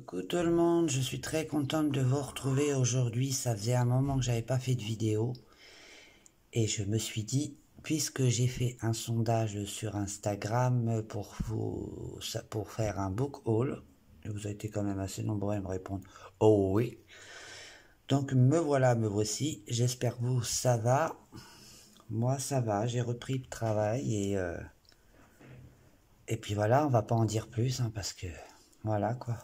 Coucou tout le monde, je suis très contente de vous retrouver aujourd'hui. Ça faisait un moment que j'avais pas fait de vidéo et je me suis dit, puisque j'ai fait un sondage sur Instagram pour faire un book haul, et vous avez été quand même assez nombreux à me répondre oh oui. Donc me voilà, me voici. J'espère que vous ça va. Moi ça va, j'ai repris le travail et puis voilà, on va pas en dire plus hein, parce que voilà quoi.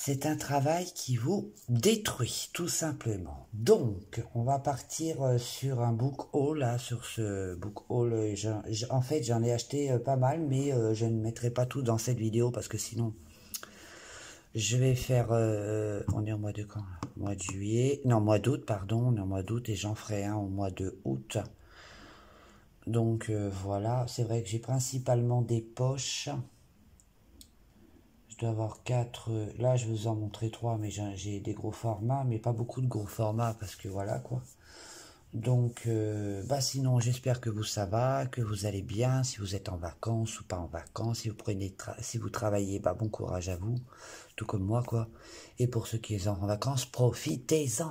C'est un travail qui vous détruit, tout simplement. Donc, on va partir sur un book haul, là, sur ce book haul. En fait, j'en ai acheté pas mal, mais je ne mettrai pas tout dans cette vidéo, parce que sinon, je vais faire... on est au mois de quand là? Mois de juillet, non, mois d'août, pardon, on est au mois d'août, et j'en ferai un au mois de août. Donc, voilà, c'est vrai que j'ai principalement des poches. Je dois avoir 4. Là, je vais vous en montrer 3, mais j'ai des gros formats, mais pas beaucoup de gros formats parce que voilà quoi. Donc, bah sinon, j'espère que vous ça va, que vous allez bien, si vous êtes en vacances ou pas en vacances, si vous si vous travaillez, bah bon courage à vous, tout comme moi quoi. Et pour ceux qui sont en vacances, profitez-en,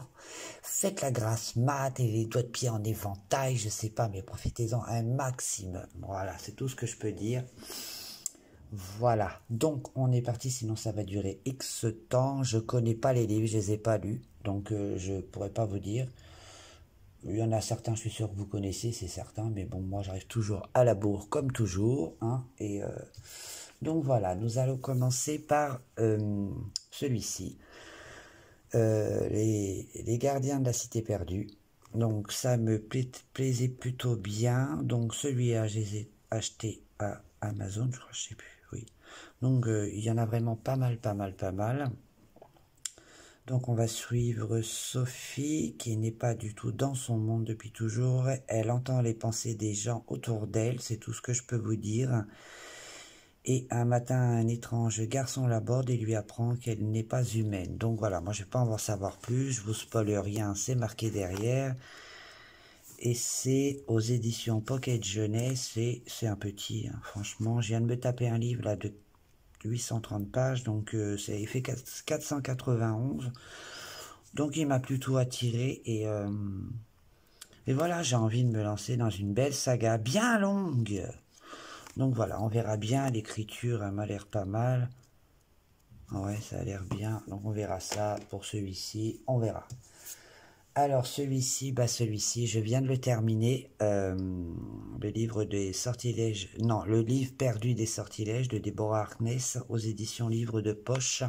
faites la grasse mat et les doigts de pied en éventail, je sais pas, mais profitez-en un maximum. Voilà, c'est tout ce que je peux dire. Voilà, donc on est parti, sinon ça va durer X temps. Je connais pas les livres, je les ai pas lus, donc je pourrais pas vous dire. Il y en a certains, je suis sûr que vous connaissez, c'est certain, mais bon, moi j'arrive toujours à la bourre comme toujours, hein, donc voilà, nous allons commencer par celui-ci, les gardiens de la cité perdue. Donc ça me plaisait plutôt bien, donc celui-là, je les ai achetés à Amazon, je crois, je sais plus, oui. Donc il y en a vraiment pas mal, pas mal, pas mal. Donc on va suivre Sophie, qui n'est pas du tout dans son monde depuis toujours. Elle entend les pensées des gens autour d'elle, c'est tout ce que je peux vous dire. Et un matin, un étrange garçon l'aborde et lui apprend qu'elle n'est pas humaine. Donc voilà, moi je vais pas en savoir plus, je vous spoil rien, c'est marqué derrière. Et c'est aux éditions Pocket Jeunesse, et c'est un petit, hein, franchement. Je viens de me taper un livre là de 830 pages, donc il fait 491. Donc il m'a plutôt attiré et voilà, j'ai envie de me lancer dans une belle saga bien longue. Donc voilà, on verra bien, l'écriture elle m'a l'air pas mal. Ouais, ça a l'air bien, donc on verra ça pour celui-ci, on verra. Alors celui-ci, je viens de le terminer, le livre des sortilèges, non, le livre perdu des sortilèges de Deborah Harkness aux éditions Livres de Poche.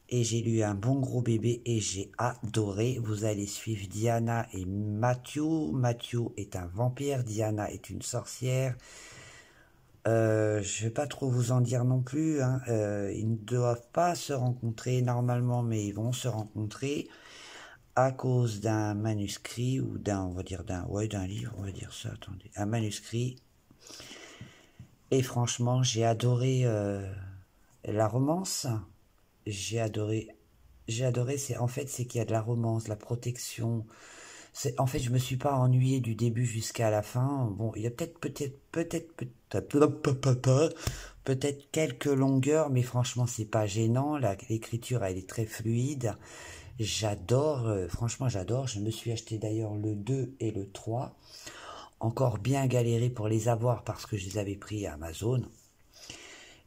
Et j'ai lu un bon gros bébé et j'ai adoré. Vous allez suivre Diana et Matthew. Matthew est un vampire, Diana est une sorcière. Je vais pas trop vous en dire non plus, hein. Ils ne doivent pas se rencontrer normalement, mais ils vont se rencontrer à cause d'un manuscrit ou d'un, on va dire d'un livre, on va dire ça, attendez, un manuscrit. Et franchement, j'ai adoré la romance. J'ai adoré, c'est qu'il y a de la romance, de la protection. En fait, je me suis pas ennuyé du début jusqu'à la fin. Bon, il y a peut-être quelques longueurs, mais franchement, c'est pas gênant. L'écriture, elle est très fluide. J'adore, franchement, j'adore. Je me suis acheté d'ailleurs le 2 et le 3. Encore bien galéré pour les avoir parce que je les avais pris à Amazon.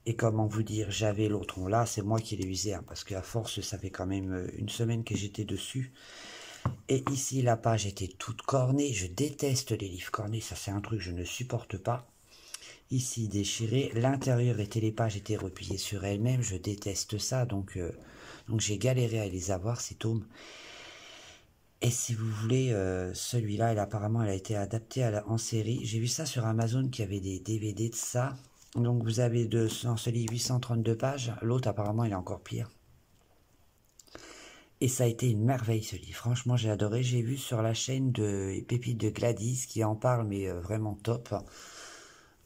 Et comment vous dire, j'avais l'autre là, c'est moi qui l'ai usé, hein, parce qu'à force, ça fait quand même une semaine que j'étais dessus. Et ici, la page était toute cornée. Je déteste les livres cornés, ça c'est un truc que je ne supporte pas. Ici, déchiré. L'intérieur les pages étaient repliées sur elles-mêmes. Je déteste ça, donc j'ai galéré à les avoir, ces tomes. Et si vous voulez, celui-là, apparemment, elle a été adaptée en série. J'ai vu ça sur Amazon, qu'il y avait des DVD de ça. Donc vous avez dans ce livre 832 pages. L'autre, apparemment, il est encore pire. Et ça a été une merveille ce livre. Franchement, j'ai adoré. J'ai vu sur la chaîne de Pépites de Gladys qui en parle, mais vraiment top.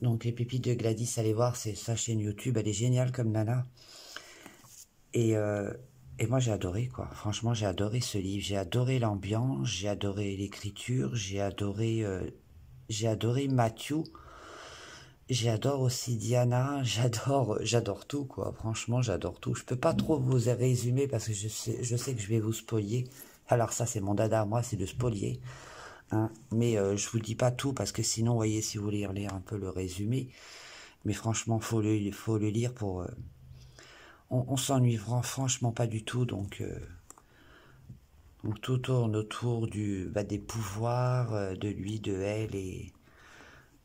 Donc les Pépites de Gladys, allez voir, c'est sa chaîne YouTube. Elle est géniale comme nana. Et moi, j'ai adoré, quoi. Franchement, j'ai adoré ce livre. J'ai adoré l'ambiance, j'ai adoré l'écriture, j'ai adoré Matthew. J'adore aussi Diana, j'adore tout, quoi. Franchement, j'adore tout. Je peux pas trop vous résumer parce que je sais que je vais vous spoiler. Alors ça, c'est mon dada à moi, c'est de spolier. Hein. Mais je vous dis pas tout parce que sinon, vous voyez, si vous voulez lire un peu le résumé, mais franchement, faut le lire pour. On s'ennuie franchement pas du tout, donc tout tourne autour des pouvoirs, de lui, de elle et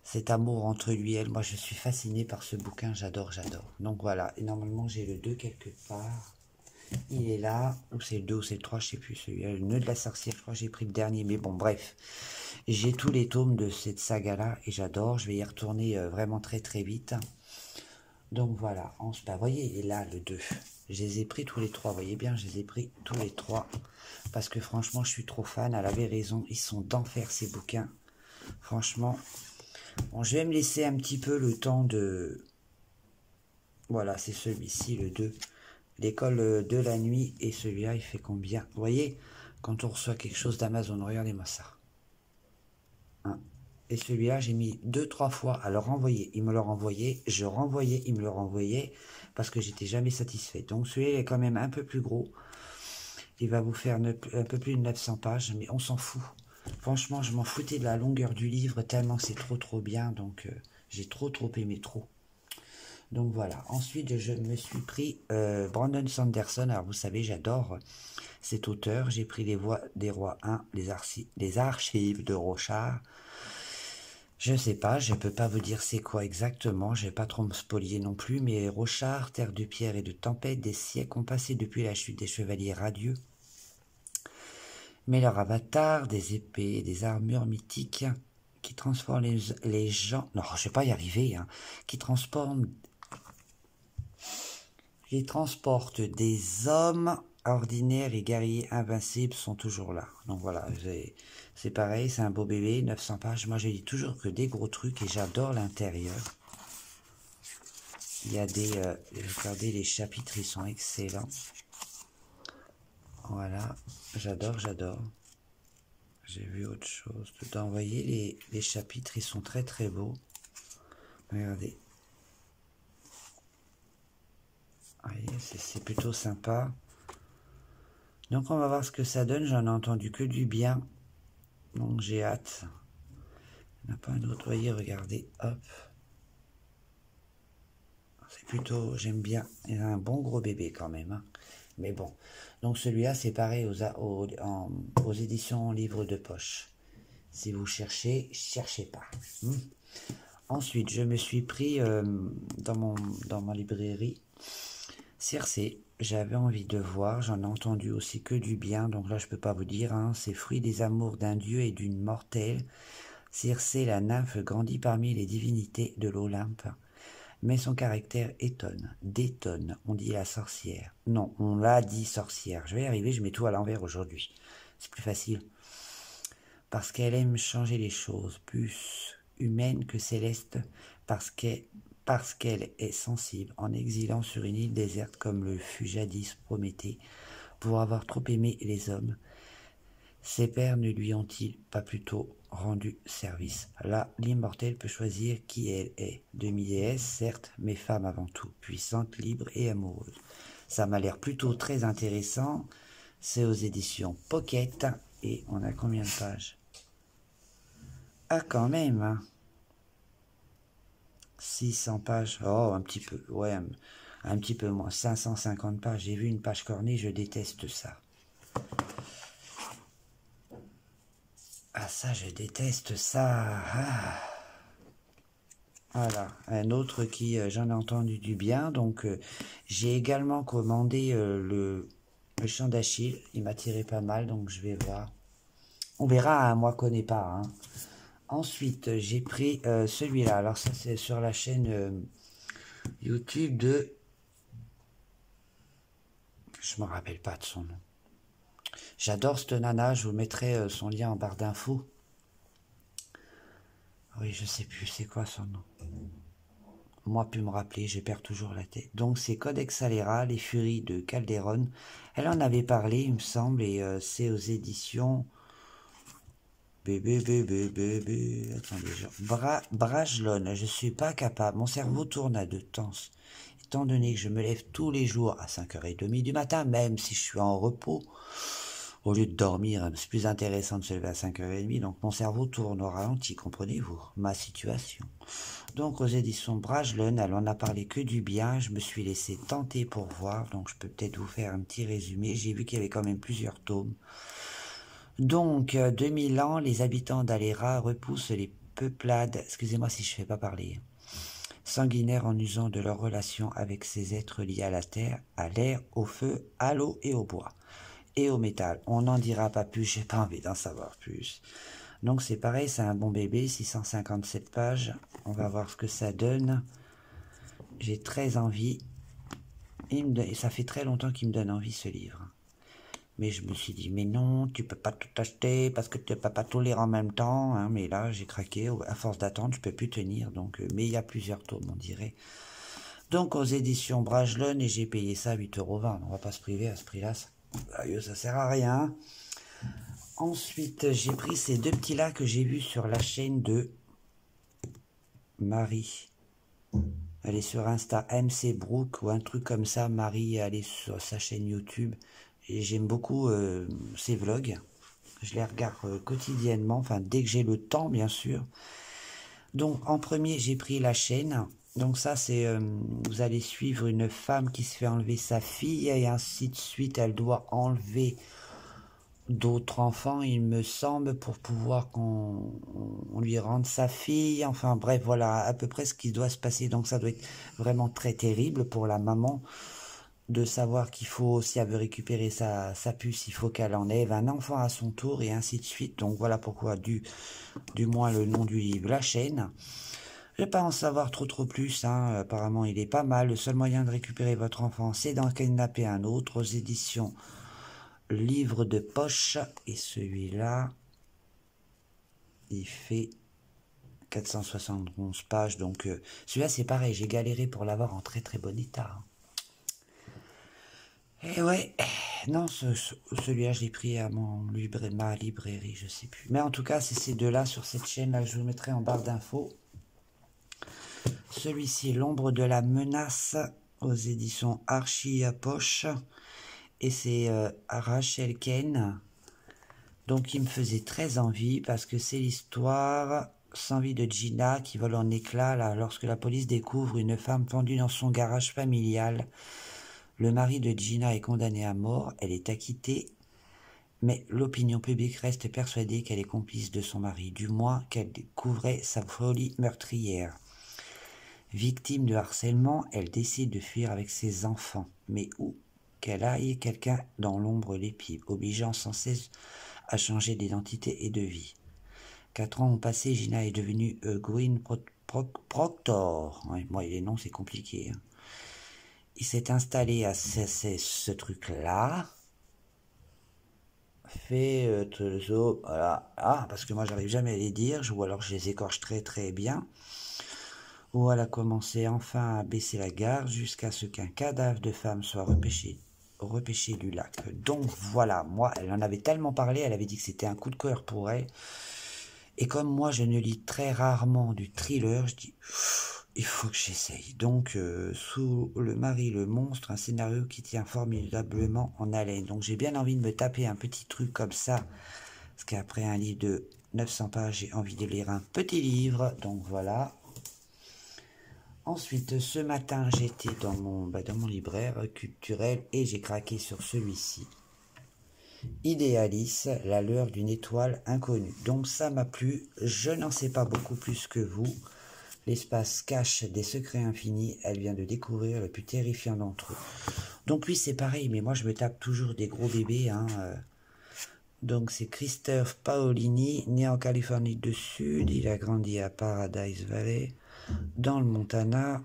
cet amour entre lui et elle. Moi, je suis fasciné par ce bouquin, j'adore. Donc voilà, et normalement, j'ai le 2 quelque part. Il est là, ou c'est le 2 ou c'est le 3, je sais plus, celui-là, le nœud de la sorcière, je crois que j'ai pris le dernier, mais bon, bref. J'ai tous les tomes de cette saga-là, et j'adore, je vais y retourner vraiment très vite. Donc voilà, vous voyez, il est là, le 2. Je les ai pris tous les 3, vous voyez bien, je les ai pris tous les 3, parce que franchement, je suis trop fan, elle avait raison, ils sont d'enfer ces bouquins. Franchement, bon, je vais me laisser un petit peu le temps de... Voilà, c'est celui-ci, le 2. L'école de la nuit, et celui-là, il fait combien? Vous voyez, quand on reçoit quelque chose d'Amazon, regardez-moi ça. Hein. Et celui-là, j'ai mis 2-3 fois à le renvoyer. Il me le renvoyait, je renvoyais, il me le renvoyait, parce que j'étais jamais satisfait. Donc celui-là, il est quand même un peu plus gros. Il va vous faire un peu plus de 900 pages, mais on s'en fout. Franchement, je m'en foutais de la longueur du livre, tellement c'est trop bien, donc j'ai trop aimé, trop. Donc voilà, ensuite je me suis pris Brandon Sanderson, alors vous savez, j'adore cet auteur, j'ai pris Les Voix des Rois 1, les archives de Rochard. Je sais pas, je peux pas vous dire c'est quoi exactement, je vais pas trop me spolier non plus, mais Rochard, terre de pierre et de tempête, des siècles ont passé depuis la chute des chevaliers radieux. Mais leur avatar, des épées et des armures mythiques qui transforment les gens... Non, je vais pas y arriver, hein, qui transportent des hommes ordinaires et guerriers invincibles sont toujours là. Donc voilà, c'est pareil, c'est un beau bébé, 900 pages. Moi, je dis toujours que des gros trucs et j'adore l'intérieur. Il y a des... regardez, les chapitres, ils sont excellents. Voilà, j'adore. J'ai vu autre chose dedans. Vous voyez, les chapitres, ils sont très beaux. Regardez. C'est plutôt sympa. Donc on va voir ce que ça donne. J'en ai entendu que du bien. Donc j'ai hâte. Il n'y en a pas un autre. Vous voyez, regardez. Hop. C'est plutôt... J'aime bien. Il a un bon gros bébé quand même. Hein. Mais bon. Donc celui-là, c'est pareil aux éditions livres de poche. Si vous cherchez, cherchez pas. Ensuite, je me suis pris dans ma librairie Circé. J'avais envie de voir, j'en ai entendu aussi que du bien, donc là je peux pas vous dire, hein, c'est fruit des amours d'un dieu et d'une mortelle. Circé, la nymphe, grandit parmi les divinités de l'Olympe, mais son caractère détonne, on dit la sorcière. Non, on l'a dit sorcière, je vais y arriver, je mets tout à l'envers aujourd'hui, c'est plus facile. Parce qu'elle aime changer les choses, plus humaine que céleste, parce qu'elle est sensible, en exilant sur une île déserte comme le fut jadis Prométhée, pour avoir trop aimé les hommes. Ses pères ne lui ont-ils pas plutôt rendu service? Là, l'immortel peut choisir qui elle est. Demi-déesse, certes, mais femme avant tout, puissante, libre et amoureuse. Ça m'a l'air plutôt très intéressant. C'est aux éditions Pocket, et on a combien de pages? Ah, quand même, hein. 600 pages, oh, un petit peu, ouais, un petit peu moins, 550 pages, j'ai vu une page cornée, je déteste ça. Ah, ça, je déteste ça. Ah. Voilà, un autre qui, j'en ai entendu du bien, donc j'ai également commandé le chant d'Achille, il m'a tiré pas mal, donc je vais voir. On verra, hein, moi je connais pas, hein. Ensuite, j'ai pris celui-là. Alors ça, c'est sur la chaîne YouTube de... Je me rappelle pas de son nom. J'adore cette nana. Je vous mettrai son lien en barre d'infos. Oui, je sais plus c'est quoi son nom. Moi, pu me rappeler, je perds toujours la tête. Donc, c'est Codex Alera, Les Furies de Calderon. Elle en avait parlé, il me semble, et c'est aux éditions... Bébé, bébé, bébé. Attendez, Bragelonne, je suis pas capable. Mon cerveau tourne à deux temps. Étant donné que je me lève tous les jours à 5h30 du matin, même si je suis en repos, au lieu de dormir, c'est plus intéressant de se lever à 5h30, donc mon cerveau tourne au ralenti, comprenez-vous, ma situation. Donc aux éditions Bragelonne, elle en a parlé que du bien, je me suis laissé tenter pour voir, donc je peux peut-être vous faire un petit résumé, j'ai vu qu'il y avait quand même plusieurs tomes. Donc, 2000 ans, les habitants d'Alera repoussent les peuplades, excusez-moi si je ne fais pas parler, sanguinaires en usant de leurs relations avec ces êtres liés à la terre, à l'air, au feu, à l'eau et au bois, et au métal. On n'en dira pas plus, j'ai pas envie d'en savoir plus. Donc c'est pareil, c'est un bon bébé, 657 pages, on va voir ce que ça donne. J'ai très envie, ça fait très longtemps qu'il me donne envie ce livre. Mais je me suis dit, mais non, tu peux pas tout acheter parce que tu peux pas tout lire en même temps. Hein, mais là, j'ai craqué. À force d'attendre, je peux plus tenir. Donc, mais il y a plusieurs tomes, on dirait. Donc, aux éditions Bragelonne, et j'ai payé ça 8,20 €. On va pas se priver à ce prix-là. Ça sert à rien. Ensuite, j'ai pris ces deux petits-là que j'ai vus sur la chaîne de Marie. Elle est sur Insta, MC Brooke ou un truc comme ça. Marie, elle est sur sa chaîne YouTube. Et j'aime beaucoup ses vlogs. Je les regarde quotidiennement, enfin dès que j'ai le temps, bien sûr. Donc en premier, j'ai pris la chaîne. Donc ça, c'est vous allez suivre une femme qui se fait enlever sa fille et ainsi de suite. Elle doit enlever d'autres enfants, il me semble, pour pouvoir qu'on lui rende sa fille. Enfin bref, voilà à peu près ce qui doit se passer. Donc ça doit être vraiment très terrible pour la maman de savoir qu'il faut, si elle veut récupérer sa puce, il faut qu'elle enlève un enfant à son tour et ainsi de suite. Donc voilà pourquoi, du moins le nom du livre, La chaîne. Je ne vais pas en savoir trop plus, hein. Apparemment il est pas mal. Le seul moyen de récupérer votre enfant, c'est d'en kidnapper un autre, aux éditions Livre de poche. Et celui-là, il fait 471 pages. Donc celui-là c'est pareil, j'ai galéré pour l'avoir en très très bon état. Et ouais, non, celui-là, je l'ai pris à ma librairie, je sais plus. Mais en tout cas, c'est ces deux-là sur cette chaîne-là que je vous mettrai en barre d'infos. Celui-ci, L'ombre de la menace, aux éditions Archie à poche. Et c'est Rachel Ken. Donc, il me faisait très envie parce que c'est l'histoire sans vie de Gina qui vole en éclats là, lorsque la police découvre une femme pendue dans son garage familial. Le mari de Gina est condamné à mort, elle est acquittée, mais l'opinion publique reste persuadée qu'elle est complice de son mari, du moins qu'elle découvrait sa folie meurtrière. Victime de harcèlement, elle décide de fuir avec ses enfants, mais où qu'elle aille, quelqu'un dans l'ombre l'épive, obligeant sans cesse à changer d'identité et de vie. 4 ans ont passé, Gina est devenue Gwyn Proctor. Ouais, moi, les noms, c'est compliqué. Hein. Il s'est installé à ce truc-là. Fait voilà. Ah, parce que moi, j'arrive jamais à les dire, ou alors je les écorche très très bien. Où elle a commencé enfin à baisser la garde jusqu'à ce qu'un cadavre de femme soit repêché du lac. Donc voilà, moi, elle en avait tellement parlé, elle avait dit que c'était un coup de cœur pour elle. Et comme moi, je ne lis très rarement du thriller, je dis... il faut que j'essaye. Donc, Sous le mari, le monstre, un scénario qui tient formidablement en haleine. Donc, j'ai bien envie de me taper un petit truc comme ça. Parce qu'après un livre de 900 pages, j'ai envie de lire un petit livre. Donc, voilà. Ensuite, ce matin, j'étais dans mon libraire culturel et j'ai craqué sur celui-ci. Idéalis, la lueur d'une étoile inconnue. Donc, ça m'a plu. Je n'en sais pas beaucoup plus que vous. L'espace cache des secrets infinis, elle vient de découvrir le plus terrifiant d'entre eux. Donc oui, c'est pareil, mais moi je me tape toujours des gros bébés. Hein. Donc c'est Christophe Paolini, né en Californie du Sud, il a grandi à Paradise Valley, dans le Montana.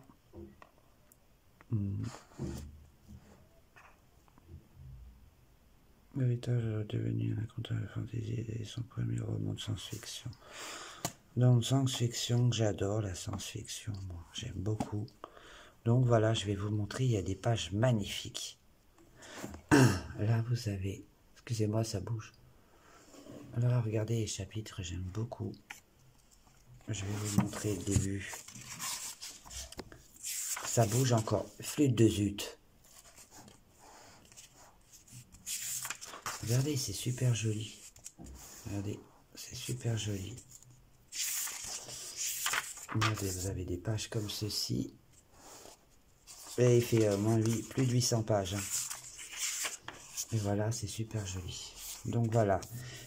L'héritage est devenu un conteur de fantasy et son premier roman de science-fiction. Donc science-fiction, j'adore la science-fiction, moi j'aime beaucoup. Donc voilà, je vais vous montrer, il y a des pages magnifiques. Là vous avez, excusez-moi ça bouge. Alors, regardez les chapitres, j'aime beaucoup. Je vais vous montrer le début. Ça bouge encore. Flûte de zut. Regardez, c'est super joli. Regardez, c'est super joli. Regardez, vous avez des pages comme ceci. Et il fait plus de 800 pages. Hein. Et voilà, c'est super joli. Donc voilà,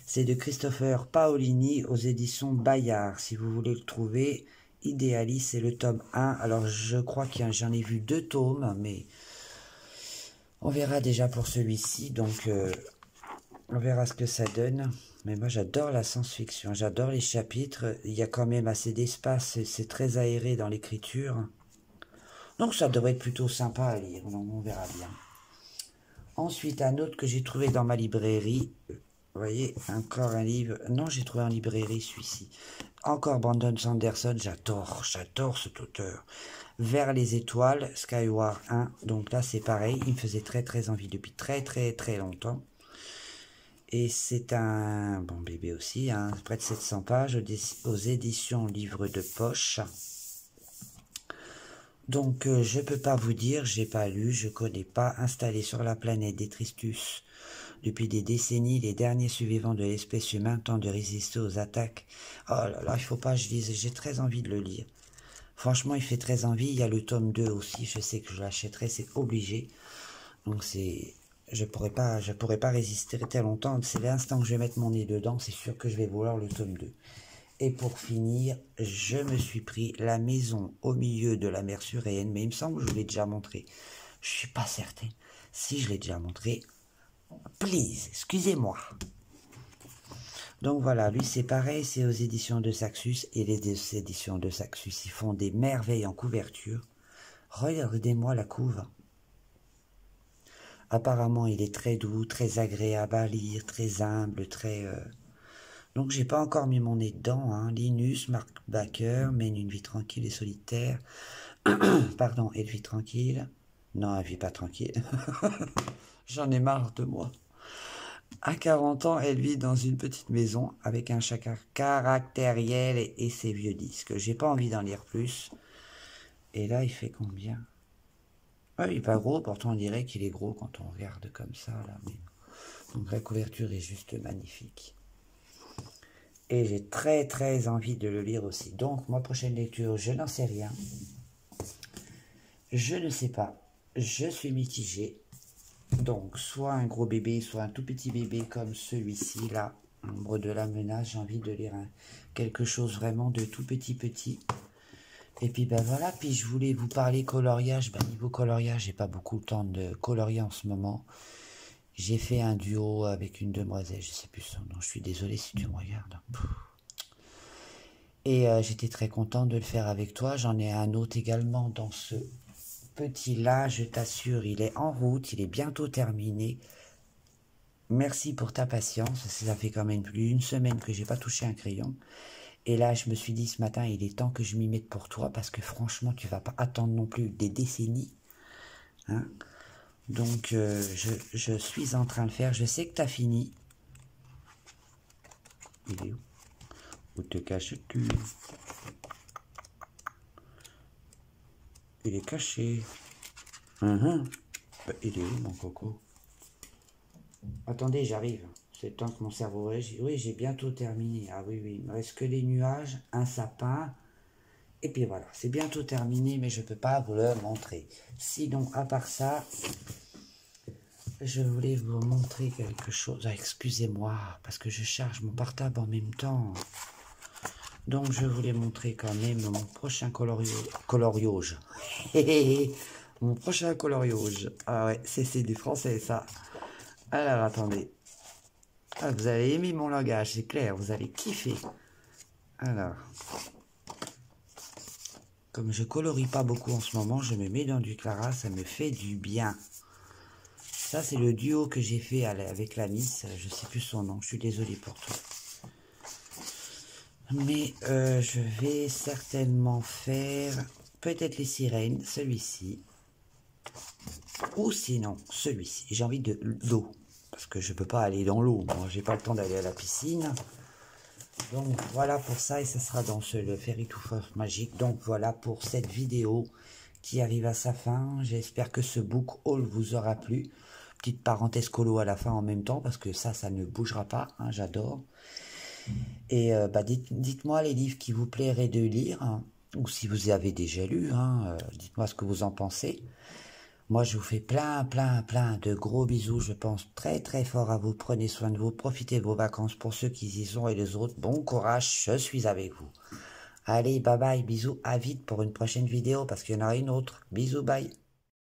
c'est de Christopher Paolini aux éditions Bayard. Si vous voulez le trouver, Idéalis, c'est le tome 1. Alors je crois que j'en ai vu 2 tomes, mais on verra déjà pour celui-ci. Donc on verra ce que ça donne. Mais moi j'adore la science-fiction, j'adore les chapitres. Il y a quand même assez d'espace, c'est très aéré dans l'écriture. Donc ça devrait être plutôt sympa à lire, donc on verra bien. Ensuite, un autre que j'ai trouvé dans ma librairie. Vous voyez, encore un livre. Non, j'ai trouvé en librairie celui-ci. Encore Brandon Sanderson, j'adore cet auteur. Vers les étoiles, Skyward 1. Donc là, c'est pareil, il me faisait très envie depuis très longtemps. Et c'est un bon bébé aussi, hein, près de 700 pages aux éditions Livre de Poche. Donc, je peux pas vous dire, j'ai pas lu, je connais pas. Installé sur la planète des Tristus depuis des décennies, les derniers survivants de l'espèce humaine tentent de résister aux attaques. Oh là là, il faut pas que je lise, j'ai très envie de le lire. Franchement, il fait très envie. Il y a le tome 2 aussi, je sais que je l'achèterai, c'est obligé. Donc c'est... Je pourrais pas résister très longtemps. C'est l'instant que je vais mettre mon nez dedans, c'est sûr que je vais vouloir le tome 2. Et pour finir, je me suis pris La maison au milieu de la mer surréenne, mais il me semble que je vous l'ai déjà montré. Je suis pas certain. Si je l'ai déjà montré, please, excusez-moi. Donc voilà, lui c'est pareil, c'est aux éditions de Saxus, et les éditions de Saxus, ils font des merveilles en couverture. Regardez-moi la couve. Apparemment, il est très doux, très agréable à lire, très humble, très... Donc, j'ai pas encore mis mon nez dedans. Hein. Linus, Mark Baker, mène une vie tranquille et solitaire. Pardon, elle vit tranquille. Non, elle vit pas tranquille. J'en ai marre de moi. À 40 ans, elle vit dans une petite maison avec un chacun caractériel et ses vieux disques. J'ai pas envie d'en lire plus. Et là, il fait combien? Ah, il est pas gros, pourtant on dirait qu'il est gros quand on regarde comme ça. Là. Mais... Donc la couverture est juste magnifique. Et j'ai très envie de le lire aussi. Donc ma prochaine lecture, je n'en sais rien. Je ne sais pas. Je suis mitigé. Donc soit un gros bébé, soit un tout petit bébé comme celui-ci là. Ombre de la menace, j'ai envie de lire quelque chose vraiment de tout petit. Et puis ben voilà, puis je voulais vous parler coloriage. Ben, niveau coloriage, j'ai pas beaucoup de temps de colorier en ce moment. J'ai fait un duo avec une demoiselle, je sais plus son nom, je suis désolé si tu me regardes. Et j'étais très content de le faire avec toi. J'en ai un autre également dans ce petit-là, je t'assure, il est en route, il est bientôt terminé. Merci pour ta patience, ça fait quand même plus d'une semaine que j'ai pas touché un crayon. Et là, je me suis dit ce matin, il est temps que je m'y mette pour toi, parce que franchement, tu vas pas attendre non plus des décennies. Hein. Donc, je suis en train de le faire. Je sais que tu as fini. Il est où? Où te caches-tu? Il est caché. Ben, il est où, mon coco? Attendez, j'arrive. C'est le temps que mon cerveau réagit. Oui, j'ai bientôt terminé. Ah oui, il me reste que les nuages, un sapin. Et puis voilà, c'est bientôt terminé, mais je ne peux pas vous le montrer. Sinon, à part ça, je voulais vous montrer quelque chose. Ah, excusez-moi, parce que je charge mon portable en même temps. Donc, je voulais montrer quand même mon prochain coloriage. Mon prochain coloriage. Ah ouais, c'est du français, ça. Alors, attendez. Ah, vous avez aimé mon langage, c'est clair, vous allez kiffer. Alors, comme je colorie pas beaucoup en ce moment, je me mets dans du Clara, ça me fait du bien. Ça, c'est le duo que j'ai fait avec la Miss, je sais plus son nom, je suis désolé pour toi. Mais je vais certainement faire peut-être les sirènes, celui-ci. Ou sinon, celui-ci. J'ai envie de l'eau. parce que je peux pas aller dans l'eau. Moi, j'ai pas le temps d'aller à la piscine. Donc voilà pour ça, et ce sera dans le Fairy to Force Magique. Donc voilà pour cette vidéo qui arrive à sa fin. J'espère que ce book haul vous aura plu. Petite parenthèse colo à la fin en même temps, parce que ça ne bougera pas, hein, j'adore. Et dites-moi les livres qui vous plairaient de lire, hein, ou si vous avez déjà lu, hein, dites-moi ce que vous en pensez. Moi, je vous fais plein de gros bisous. Je pense très très fort à vous. Prenez soin de vous. Profitez de vos vacances pour ceux qui y sont et les autres. Bon courage, je suis avec vous. Allez, bye bye, bisous. À vite pour une prochaine vidéo parce qu'il y en aura une autre. Bisous, bye.